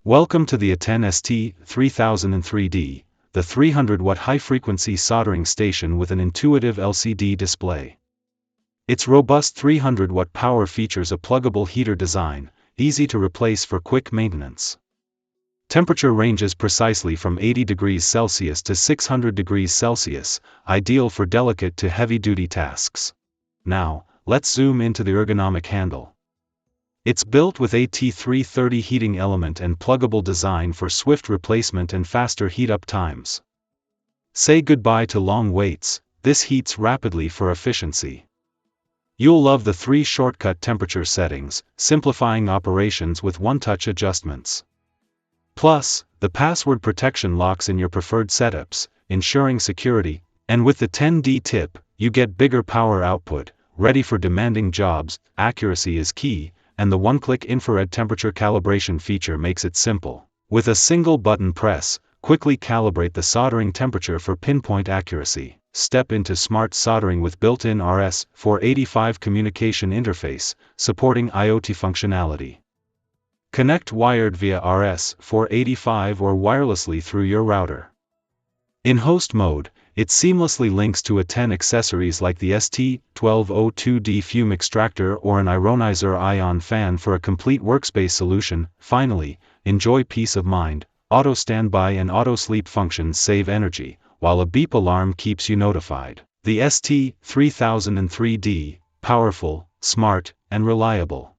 Welcome to the ATTEN ST-3003D, the 300-watt high-frequency soldering station with an intuitive LCD display. Its robust 300-watt power features a pluggable heater design, easy to replace for quick maintenance. Temperature ranges precisely from 80 degrees Celsius to 600 degrees Celsius, ideal for delicate to heavy-duty tasks. Now, let's zoom into the ergonomic handle. It's built with AT-330 heating element and pluggable design for swift replacement and faster heat-up times. Say goodbye to long waits, this heats rapidly for efficiency. You'll love the 3 shortcut temperature settings, simplifying operations with one-touch adjustments. Plus, the password protection locks in your preferred setups, ensuring security, and with the 10D tip, you get bigger power output, ready for demanding jobs. Accuracy is key, and the one-click infrared temperature calibration feature makes it simple. With a single button press, quickly calibrate the soldering temperature for pinpoint accuracy. Step into smart soldering with built-in RS-485 communication interface, supporting IoT functionality. Connect wired via RS-485 or wirelessly through your router. In host mode, it seamlessly links to ATTEN accessories like the ST-3003D fume extractor or an ironizer ion fan for a complete workspace solution. Finally, enjoy peace of mind. Auto standby and auto sleep functions save energy, while a beep alarm keeps you notified. The ST-3003D, powerful, smart, and reliable.